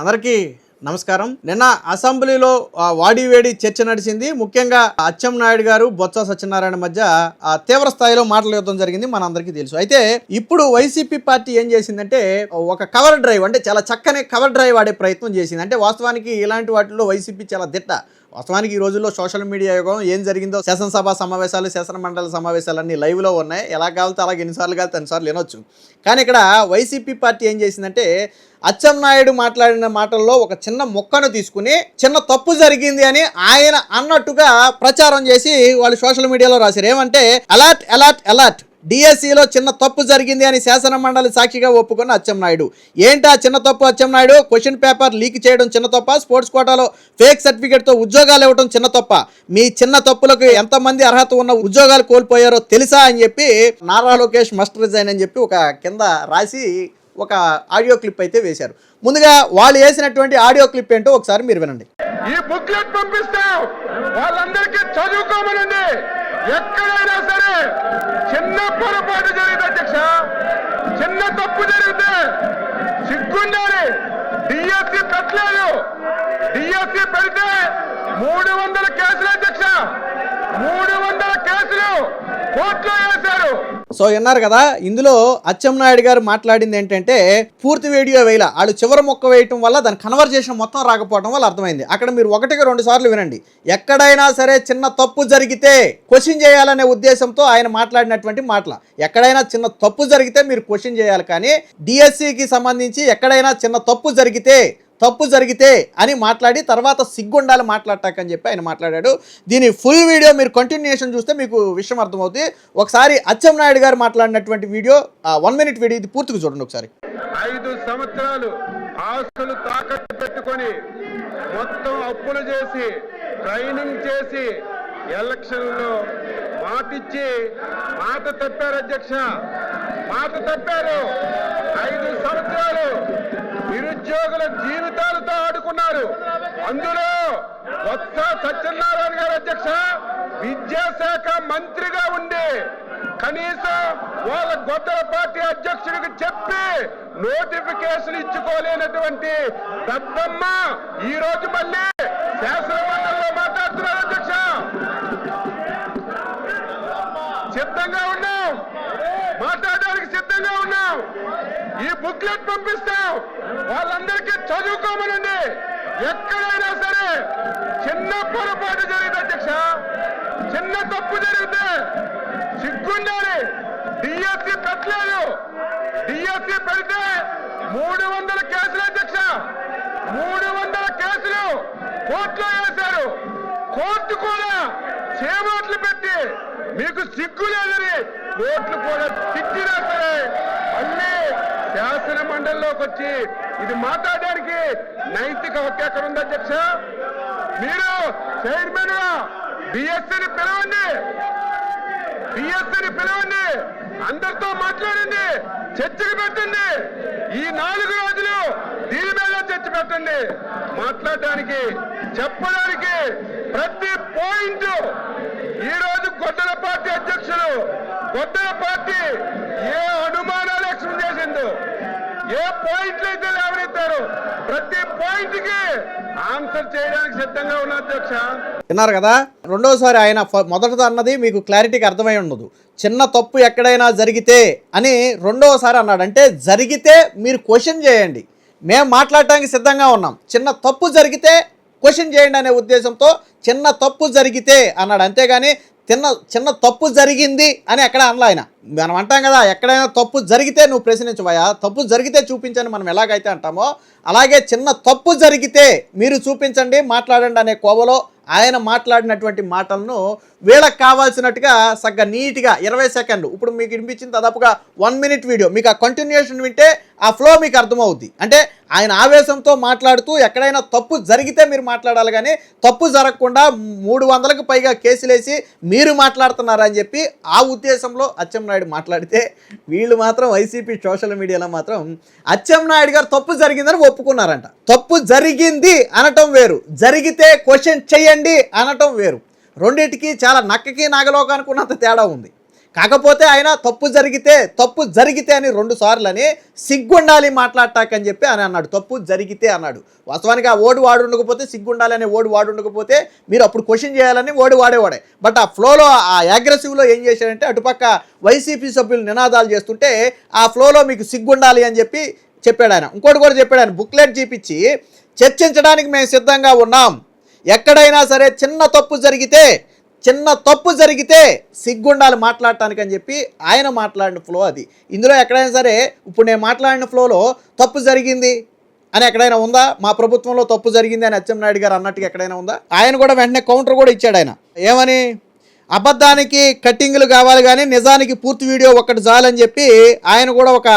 అందరికీ నమస్కారం. నిన్న అసెంబ్లీలో వాడివేడి చర్చ నడిచింది. ముఖ్యంగా అచ్చెన్నాయుడు గారు బొత్స సత్యనారాయణ మధ్య తీవ్ర స్థాయిలో మాటల యుద్ధం జరిగింది, మనందరికీ తెలుసు. అయితే ఇప్పుడు వైసీపీ పార్టీ ఏం చేసిందంటే ఒక కవర్ డ్రైవ్, అంటే చాలా చక్కని కవర్ డ్రైవ్ ఆడే ప్రయత్నం చేసింది. అంటే వాస్తవానికి ఇలాంటి వాటిలో వైసీపీ చాలా దిట్ట. వాస్తవానికి ఈ రోజుల్లో సోషల్ మీడియా యుగం. ఏం జరిగిందో శాసనసభ సమావేశాలు, శాసనమండలి సమావేశాలు అన్నీ లైవ్లో ఉన్నాయి. ఎలా కావాలితే అలాగే ఎన్నిసార్లు కావాలితే అన్నిసార్లు వినొచ్చు. కానీ ఇక్కడ వైసీపీ పార్టీ ఏం చేసిందంటే అచ్చెన్నాయుడు మాట్లాడిన మాటల్లో ఒక చిన్న మొక్కను తీసుకుని చిన్న తప్పు జరిగింది అని ఆయన అన్నట్టుగా ప్రచారం చేసి వాళ్ళు సోషల్ మీడియాలో రాశారు. ఏమంటే అలర్ట్ అలర్ట్ అలర్ట్, డిఎస్సిలో చిన్న తప్పు జరిగింది అని శాసన మండలి సాక్షిగా ఒప్పుకున్న అచ్చెన్నాయుడు. ఏంటా చిన్న తప్పు అచ్చెన్నాయుడు? క్వశ్చన్ పేపర్ లీక్ చేయడం చిన్న తప్ప, స్పోర్ట్స్ కోటాలో ఫేక్ సర్టిఫికేట్తో ఉద్యోగాలు ఇవ్వడం చిన్న తప్ప, మీ చిన్న తప్పులకు ఎంతమంది అర్హత ఉన్న ఉద్యోగాలు కోల్పోయారో తెలుసా అని చెప్పి నారా లోకేష్ మస్ట్ రిజైన్ అని చెప్పి ఒక కింద రాసి ఒక ఆడియో క్లిప్ అయితే వేశారు. ముందుగా వాళ్ళు వేసినటువంటి ఆడియో క్లిప్ ఏంటో ఒకసారి మీరు వినండి. ఈ బుక్లెట్ పంపిస్తాం, వాళ్ళందరికీ చదువుకోమనండి. ఎక్కడైనా సరే చిన్న పొరపాటు జరిగితే అధ్యక్ష, చిన్న తప్పు జరిగితే సిగ్గుండాలి. డిఎస్సి పెట్టలేదు, డిఎస్సి పెడితే 300 కేసులు అధ్యక్ష, 300 కేసులు కోర్టులో వేశారు. సో విన్నారు కదా, ఇందులో అచ్చెన్నాయుడు గారు మాట్లాడింది ఏంటంటే పూర్తి వీడియో వేయాల, వాళ్ళు చివరి మొక్క వేయటం వల్ల దాని కన్వర్జేషన్ మొత్తం రాకపోవడం వల్ల అర్థమైంది. అక్కడ మీరు 1-2 సార్లు వినండి. ఎక్కడైనా సరే చిన్న తప్పు జరిగితే క్వశ్చన్ చేయాలనే ఉద్దేశంతో ఆయన మాట్లాడినటువంటి మాటలు. ఎక్కడైనా చిన్న తప్పు జరిగితే మీరు క్వశ్చన్ చేయాలి, కానీ డిఎస్సికి సంబంధించి ఎక్కడైనా చిన్న తప్పు జరిగితే అని మాట్లాడి తర్వాత సిగ్గుండాలి మాట్లాడటాకని చెప్పి ఆయన మాట్లాడాడు. దీని ఫుల్ వీడియో మీరు కంటిన్యూషన్ చూస్తే మీకు విషయం అర్థమవుతుంది. ఒకసారి అచ్చెన్నాయుడు గారు మాట్లాడినటువంటి వీడియో 1 మినిట్ వీడియో, ఇది పూర్తిగా చూడండి ఒకసారి. 5 సంవత్సరాలు ఆస్తులు తాకట్టు పెట్టుకొని మొత్తం అప్పులు చేసి ట్రైనింగ్ చేసి ఎలక్షన్లో మాటిచ్చి మాట తప్పారు అధ్యక్ష, మాట తప్పారు. 5 సంవత్సరాలు నిరుద్యోగుల జీవితాలతో ఆడుకున్నారు. అందులో బొత్స సత్యనారాయణ గారు అధ్యక్ష విద్యాశాఖ మంత్రిగా ఉండి కనీసం వాళ్ళ గొడ్డల పార్టీ అధ్యక్షుడికి చెప్పి నోటిఫికేషన్ ఇచ్చుకోలేనటువంటి పెద్దమ్మ ఈ రోజు మళ్ళీ శాసన మండలిలో మాట్లాడుతున్నారు అధ్యక్ష. సిద్ధంగా ఉన్నాం, మాట్లాడడానికి సిద్ధంగా ఉన్నాం. ఈ బుక్లెట్ పంపిస్తాం, వాళ్ళందరికీ చదువుకోమనండి. ఎక్కడైనా సరే చిన్న పొరపాటు జరిగితే అధ్యక్ష, చిన్న తప్పు జరిగితే సిగ్గుండాలి. డిఎస్సి పెట్టలేదు, డిఎస్సి పెడితే 300 కేసులు అధ్యక్ష, 300 కేసులు కోర్టులో వేశారు. కోర్టు కూడా చేమాట్లు పెట్టి మీకు సిగ్గు లేదని కోర్టులు కూడా తిట్టినా సరే మళ్ళీ శాసన మండలిలోకి వచ్చి ఇది మాట్లాడడానికి నైతిక హక్కు ఎక్కడ ఉంది అధ్యక్ష? మీరు చైర్మన్ గా డిఎస్సిని పిలవండి, అందరితో మాట్లాడండి, చర్చకు పెట్టండి. ఈ 4 రోజులు దీని మీద చర్చ పెట్టండి. మాట్లాడడానికి చెప్పడానికి ప్రతి పాయింట్ ఈ రోజు గొడ్డల పార్టీ అధ్యక్షులు, గొడ్డల పార్టీ ఏ అనుమానాలు ఎక్స్ప్రెస్ చేసిందో, ఏ పాయింట్లు అయితే లేవనెత్తారో ప్రతి పాయింట్ కి ఆన్సర్ చేయడానికి సిద్ధంగా ఉన్న అధ్యక్ష. విన్నారు కదా, రెండోసారి ఆయన మొదట అన్నది మీకు క్లారిటీగా అర్థమై ఉండదు. చిన్న తప్పు ఎక్కడైనా జరిగితే అని రెండోసారి అన్నాడు. అంటే జరిగితే మీరు క్వశ్చన్ చేయండి, మేము మాట్లాడటానికి సిద్ధంగా ఉన్నాం. చిన్న తప్పు జరిగితే క్వశ్చన్ చేయండి అనే ఉద్దేశంతో చిన్న తప్పు జరిగితే అన్నాడు. అంతేగాని చిన్న తప్పు జరిగింది అని ఎక్కడ అనలా ఆయన. మనం అంటాం కదా, ఎక్కడైనా తప్పు జరిగితే నువ్వు ప్రశ్నించవయా, తప్పు జరిగితే చూపించని మనం ఎలాగైతే అంటామో అలాగే చిన్న తప్పు జరిగితే మీరు చూపించండి, మాట్లాడండి అనే కోవలో ఆయన మాట్లాడినటువంటి మాటలను వీళ్ళకి కావాల్సినట్టుగా సగ్గా నీట్గా 20 సెకండ్లు, ఇప్పుడు మీకు వినిపించింది దాదాపుగా 1 మినిట్ వీడియో, మీకు ఆ కంటిన్యూషన్ వింటే ఆ ఫ్లో మీకు అర్థమవుద్ది. అంటే ఆయన ఆవేశంతో మాట్లాడుతూ ఎక్కడైనా తప్పు జరిగితే మీరు మాట్లాడాలి, కానీ తప్పు జరగకుండా 300కు పైగా కేసులేసి మీరు మాట్లాడుతున్నారని చెప్పి ఆ ఉద్దేశంలో అచ్చెన్నాయుడు మాట్లాడితే వీళ్ళు మాత్రం వైసీపీ సోషల్ మీడియాలో మాత్రం అచ్చెన్నాయుడు గారు తప్పు జరిగిందని ఒప్పుకున్నారంట. తప్పు జరిగింది అనటం వేరు, జరిగితే క్వశ్చన్ చెయ్యండి అనటం వేరు. రెండింటికి చాలా నక్కకి నాగలోకానికి ఉన్నంత తేడా ఉంది. కాకపోతే ఆయన తప్పు జరిగితే అని 2 సార్లు అని సిగ్గుండాలి మాట్లాడటాకని చెప్పి ఆయన అన్నాడు. తప్పు జరిగితే అన్నాడు. వాస్తవానికి ఆ ఓడి వాడు ఉండకపోతే, సిగ్గుండాలి అనే ఓడి వాడు ఉండకపోతే మీరు అప్పుడు క్వశ్చన్ చేయాలని ఓడి వాడేవాడే. బట్ ఆ ఫ్లోలో, ఆ అగ్రెసివ్లో ఏం చేశాడంటే అటుపక్క వైసీపీ సభ్యులు నినాదాలు చేస్తుంటే ఆ ఫ్లోలో మీకు సిగ్గుండాలి అని చెప్పి చెప్పాడు ఆయన. ఇంకోటి కూడా చెప్పాడు ఆయన, బుక్లెట్ చూపించి చర్చించడానికి మేము సిద్ధంగా ఉన్నాం, ఎక్కడైనా సరే చిన్న తప్పు జరిగితే సిగ్గుండాలి మాట్లాడటానికి అని చెప్పి ఆయన మాట్లాడిన ఫ్లో అది. ఇందులో ఎక్కడైనా సరే ఇప్పుడు నేను మాట్లాడిన ఫ్లోలో తప్పు జరిగింది అని ఎక్కడైనా ఉందా? మా ప్రభుత్వంలో తప్పు జరిగింది అని అచ్చెన్నాయుడు గారు అన్నట్టుగా ఎక్కడైనా ఉందా? ఆయన కూడా వెంటనే కౌంటర్ కూడా ఇచ్చాడు ఆయన. ఏమని? అబద్ధానికి కట్టింగులు కావాలి కానీ నిజానికి పూర్తి వీడియో ఒక్కటి చాలని చెప్పి ఆయన కూడా ఒక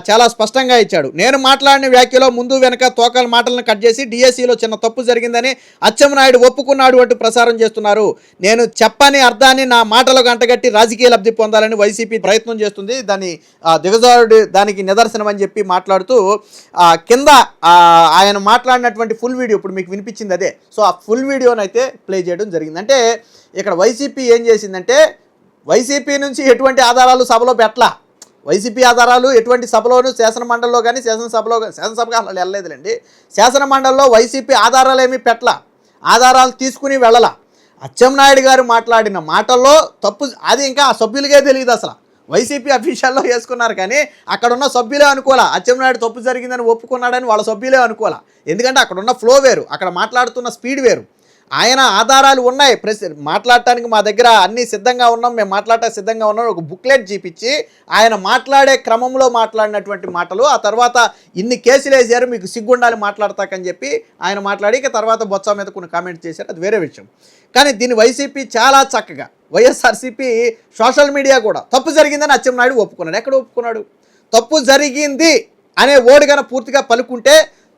చాలా స్పష్టంగా ఇచ్చాడు. నేను మాట్లాడిన వ్యాఖ్యలో ముందు వెనక తోకల మాటలను కట్ చేసి డిఎస్సిలో చిన్న తప్పు జరిగిందని అచ్చెన్నాయుడు ఒప్పుకున్నాడు అంటూ ప్రసారం చేస్తున్నారు. నేను చెప్పని అర్థాన్ని నా మాటలకు అంటగట్టి రాజకీయ లబ్ధి పొందాలని వైసీపీ ప్రయత్నం చేస్తుంది, దాన్ని దిగజారుడు దానికి నిదర్శనం అని చెప్పి మాట్లాడుతూ కింద ఆయన మాట్లాడినటువంటి ఫుల్ వీడియో ఇప్పుడు మీకు వినిపించింది అదే. సో ఆ ఫుల్ వీడియోనైతే ప్లే చేయడం జరిగింది. అంటే ఇక్కడ వైసీపీ ఏం చేసిందంటే, వైసీపీ నుంచి ఎటువంటి ఆధారాలు సభలో పెట్టలా. వైసీపీ ఆధారాలు ఎటువంటి సభలోనూ, శాసనమండలిలో కానీ శాసనసభగా అసలు వెళ్ళలేదులేండి. శాసనమండలిలో వైసీపీ ఆధారాలు ఏమీ పెట్టలా, ఆధారాలు తీసుకుని వెళ్ళలా. అచ్చెన్నాయుడు గారు మాట్లాడిన మాటల్లో తప్పు అది ఇంకా ఆ సభ్యులకే తెలియదు. అసలు వైసీపీ అఫీషియల్లో వేసుకున్నారు కానీ అక్కడున్న సభ్యులే అనుకోలే అచ్చెన్నాయుడు తప్పు జరిగిందని ఒప్పుకున్నాడని వాళ్ళ సభ్యులే అనుకోలే. ఎందుకంటే అక్కడున్న ఫ్లో వేరు, అక్కడ మాట్లాడుతున్న స్పీడ్ వేరు. ఆయన ఆధారాలు ఉన్నాయి, మాట్లాడటానికి మా దగ్గర అన్నీ సిద్ధంగా ఉన్నాం, మేము మాట్లాడటానికి సిద్ధంగా ఉన్నాం, ఒక బుక్లెట్ చూపించి ఆయన మాట్లాడే క్రమంలో మాట్లాడినటువంటి మాటలు. ఆ తర్వాత ఇన్ని కేసులు వేసారు, మీకు సిగ్గుండాలి మాట్లాడతాకని చెప్పి ఆయన మాట్లాడి తర్వాత బొత్స మీద కొన్ని కామెంట్స్ చేశారు, అది వేరే విషయం. కానీ దీన్ని వైసీపీ చాలా చక్కగా, వైఎస్ఆర్సీపీ సోషల్ మీడియా కూడా తప్పు జరిగిందని అచ్చెన్నాయుడు ఒప్పుకున్నాడు. ఎక్కడ ఒప్పుకున్నాడు? తప్పు జరిగింది అనే ఓడిగన పూర్తిగా పలుకుంటే,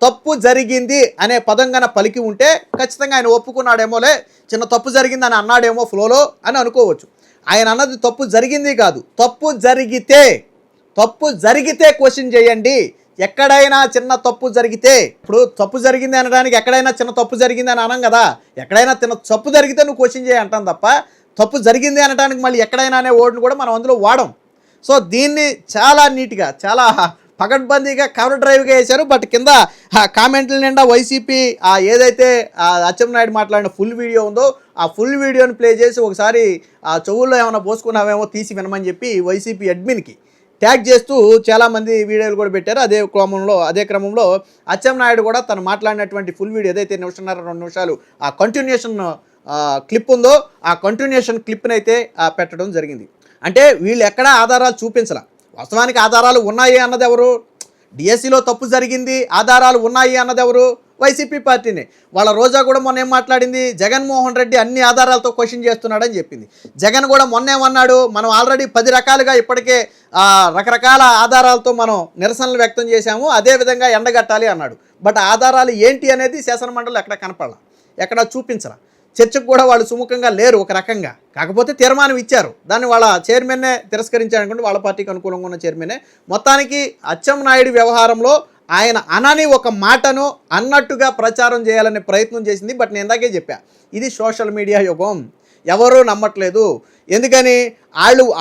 తప్పు జరిగింది అనే పదంగాన పలికి ఉంటే ఖచ్చితంగా ఆయన ఒప్పుకున్నాడేమోలే, చిన్న తప్పు జరిగింది అని అన్నాడేమో ఫ్లోలో అని అనుకోవచ్చు. ఆయన అన్నది తప్పు జరిగింది కాదు, తప్పు జరిగితే క్వశ్చన్ చేయండి. ఎక్కడైనా చిన్న తప్పు జరిగితే, ఇప్పుడు తప్పు జరిగింది అనడానికి ఎక్కడైనా చిన్న తప్పు జరిగింది అని అనం కదా, ఎక్కడైనా చిన్న తప్పు జరిగితే నువ్వు క్వశ్చన్ చేయి అంటాం తప్ప తప్పు జరిగింది అనడానికి మళ్ళీ ఎక్కడైనా అనే వర్డ్ని కూడా మనం అందులో వాడం. సో దీన్ని చాలా నీట్గా, చాలా పకడ్బందీగా కవర్ డ్రైవ్గా వేశారు. బట్ కింద కామెంట్ల నిండా వైసీపీ ఏదైతే అచ్చెన్నాయుడు మాట్లాడిన ఫుల్ వీడియో ఉందో ఆ ఫుల్ వీడియోని ప్లే చేసి ఒకసారి ఆ చెవుల్లో ఏమైనా పోసుకున్నావేమో తీసి వినమని చెప్పి వైసీపీ అడ్మిన్కి ట్యాగ్ చేస్తూ చాలామంది వీడియోలు కూడా పెట్టారు. అదే క్రమంలో అచ్చెన్నాయుడు కూడా తను మాట్లాడినటువంటి ఫుల్ వీడియో ఏదైతే 1.5-2 నిమిషాలు ఆ కంటిన్యూషన్ క్లిప్ ఉందో ఆ కంటిన్యూషన్ క్లిప్ని అయితే పెట్టడం జరిగింది. అంటే వీళ్ళు ఎక్కడా ఆధారాలు చూపించాల. వాస్తవానికి ఆధారాలు ఉన్నాయి అన్నది ఎవరు? డిఎస్సిలో తప్పు జరిగింది, ఆధారాలు ఉన్నాయి అన్నది ఎవరు? వైసీపీ పార్టీని. వాళ్ళ రోజా కూడా మొన్న ఏం మాట్లాడింది? జగన్మోహన్ రెడ్డి అన్ని ఆధారాలతో క్వశ్చన్ చేస్తున్నాడని చెప్పింది. జగన్ కూడా మొన్నేమన్నాడు? మనం ఆల్రెడీ 10 రకాలుగా ఇప్పటికే రకరకాల ఆధారాలతో మనం నిరసనలు వ్యక్తం చేశాము, అదేవిధంగా ఎండగట్టాలి అన్నాడు. బట్ ఆధారాలు ఏంటి అనేది శాసనమండలిలో ఎక్కడ కనపడాల, ఎక్కడ చూపించాల. చర్చకు కూడా వాళ్ళు సుముఖంగా లేరు ఒక రకంగా. కాకపోతే తీర్మానం ఇచ్చారు, దాన్ని వాళ్ళ చైర్మన్నే తిరస్కరించారనుకుంటే, వాళ్ళ పార్టీకి అనుకూలంగా ఉన్న చైర్మనే. మొత్తానికి అచ్చెన్నాయుడు వ్యవహారంలో ఆయన అనని ఒక మాటను అన్నట్టుగా ప్రచారం చేయాలనే ప్రయత్నం చేసింది. బట్ నేను ఇందాకే చెప్పా, ఇది సోషల్ మీడియా యుగం, ఎవరూ నమ్మట్లేదు. ఎందుకని?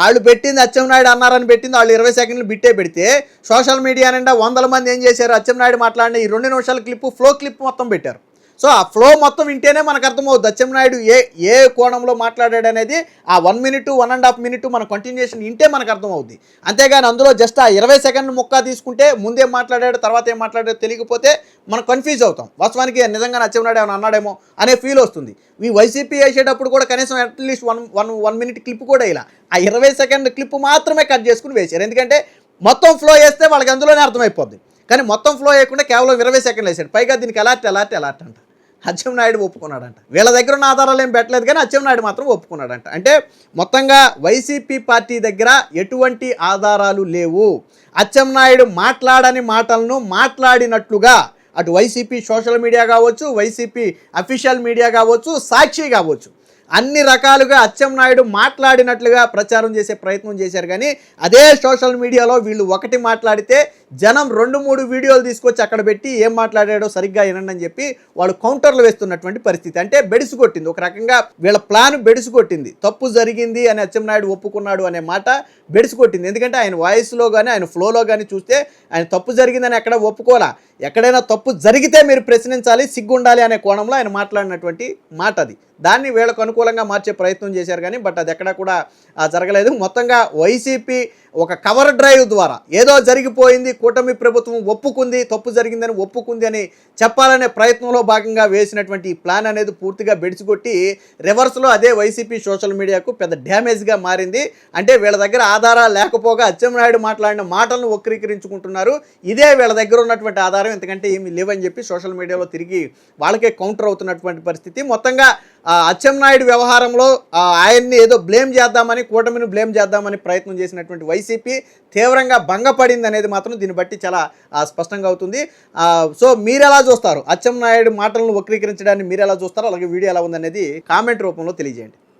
వాళ్ళు పెట్టింది అచ్చెన్నాయుడు అన్నారని పెట్టింది, వాళ్ళు 20 సెకండ్లు బిట్టే పెడితే సోషల్ మీడియా నిండా 100 మంది ఏం చేశారు? అచ్చెన్నాయుడు మాట్లాడిన ఈ 2 నిమిషాల ఫ్లో క్లిప్ మొత్తం పెట్టారు. సో ఆ ఫ్లో మొత్తం వింటేనే మనకు అర్థమవుతుంది అచ్చెన్నాయుడు ఏ కోణంలో మాట్లాడాడు అనేది. ఆ 1 మినిట్ 1.5 మినిట్ మన కంటిన్యూషన్ వింటే మనకు అర్థమవుద్ది. అంతేగాని అందులో జస్ట్ ఆ 20 సెకండ్ల ముక్క తీసుకుంటే ముందేం మాట్లాడాడు తర్వాత ఏం మాట్లాడాడో తెలియకపోతే మనం కన్ఫ్యూజ్ అవుతాం. వాస్తవానికి నిజంగా అచ్చెన్నాయుడు ఏమైనా అన్నాడేమో అనే ఫీల్ వస్తుంది. ఈ వైసీపీ వేసేటప్పుడు కూడా కనీసం అట్లీస్ట్ 1 మినిట్ క్లిప్ కూడా ఇలా ఆ 20 సెకండ్ క్లిప్ మాత్రమే కట్ చేసుకుని వేశారు. ఎందుకంటే మొత్తం ఫ్లో వేస్తే వాళ్ళకి అందులోనే అర్థమైపోద్ది. కానీ మొత్తం ఫ్లో వేయకుండా కేవలం 20 సెకండ్లు వేసాడు. పైగా దీనికి అలర్ట్ అంట. అచ్చెన్నాయుడు ఒప్పుకున్నాడంట. వీళ్ళ దగ్గర ఉన్న ఆధారాలు ఏం పెట్టలేదు కానీ అచ్చెన్నాయుడు మాత్రం ఒప్పుకున్నాడంట. అంటే మొత్తంగా వైసీపీ పార్టీ దగ్గర ఎటువంటి ఆధారాలు లేవు. అచ్చెన్నాయుడు మాట్లాడని మాటలను మాట్లాడినట్లుగా అటు వైసీపీ సోషల్ మీడియా కావచ్చు, వైసీపీ అఫీషియల్ మీడియా కావచ్చు, సాక్షి కావచ్చు, అన్ని రకాలుగా అచ్చెన్నాయుడు మాట్లాడినట్లుగా ప్రచారం చేసే ప్రయత్నం చేశారు. కానీ అదే సోషల్ మీడియాలో వీళ్ళు ఒకటి మాట్లాడితే జనం 2-3 వీడియోలు తీసుకొచ్చి అక్కడ పెట్టి ఏం మాట్లాడాడో సరిగ్గా వినండి అని చెప్పి వాళ్ళు కౌంటర్లు వేస్తున్నటువంటి పరిస్థితి. అంటే బెడిసి కొట్టింది ఒక రకంగా, వీళ్ళ ప్లాన్ బెడిసి కొట్టింది. తప్పు జరిగింది అని అచ్చెన్నాయుడు ఒప్పుకున్నాడు అనే మాట బెడిసి కొట్టింది. ఎందుకంటే ఆయన వాయిస్లో కానీ ఆయన ఫ్లోలో కానీ చూస్తే ఆయన తప్పు జరిగిందని ఎక్కడ ఒప్పుకోలా. ఎక్కడైనా తప్పు జరిగితే మీరు ప్రశ్నించాలి, సిగ్గుండాలి అనే కోణంలో ఆయన మాట్లాడినటువంటి మాట అది. దాన్ని వీళ్ళకు అనుకూలంగా మార్చే ప్రయత్నం చేశారు కానీ బట్ అది ఎక్కడా కూడా జరగలేదు. మొత్తంగా వైసీపీ ఒక కవర్ డ్రైవ్ ద్వారా ఏదో జరిగిపోయింది, కూటమి ప్రభుత్వం ఒప్పుకుంది, తప్పు జరిగిందని ఒప్పుకుంది అని చెప్పాలనే ప్రయత్నంలో భాగంగా వేసినటువంటి ఈ ప్లాన్ అనేది పూర్తిగా బెడిసికొట్టి రివర్స్లో అదే వైసీపీ సోషల్ మీడియాకు పెద్ద డ్యామేజ్గా మారింది. అంటే వీళ్ళ దగ్గర ఆధారాలు లేకపోగా అచ్చెన్నాయుడు మాట్లాడిన మాటలను వక్రీకరించుకుంటున్నారు. ఇదే వీళ్ళ దగ్గర ఉన్నటువంటి ఆధారం, ఎందుకంటే ఏమి లేవని చెప్పి సోషల్ మీడియాలో తిరిగి వాళ్ళకే కౌంటర్ అవుతున్నటువంటి పరిస్థితి. మొత్తంగా అచ్చెన్నాయుడు వ్యవహారంలో ఆయన్ని ఏదో బ్లేమ్ చేద్దామని, కూటమిని బ్లేమ్ చేద్దామని ప్రయత్నం చేసినటువంటి వైసీపీ తీవ్రంగా భంగపడింది అనేది మాత్రం దీన్ని బట్టి చాలా స్పష్టంగా అవుతుంది. సో మీరు ఎలా చూస్తారు? అచ్చెన్నాయుడు మాటలను వక్రీకరించడాన్ని మీరు ఎలా చూస్తారో, అలాగే వీడియో ఎలా ఉందనేది కామెంట్ రూపంలో తెలియజేయండి.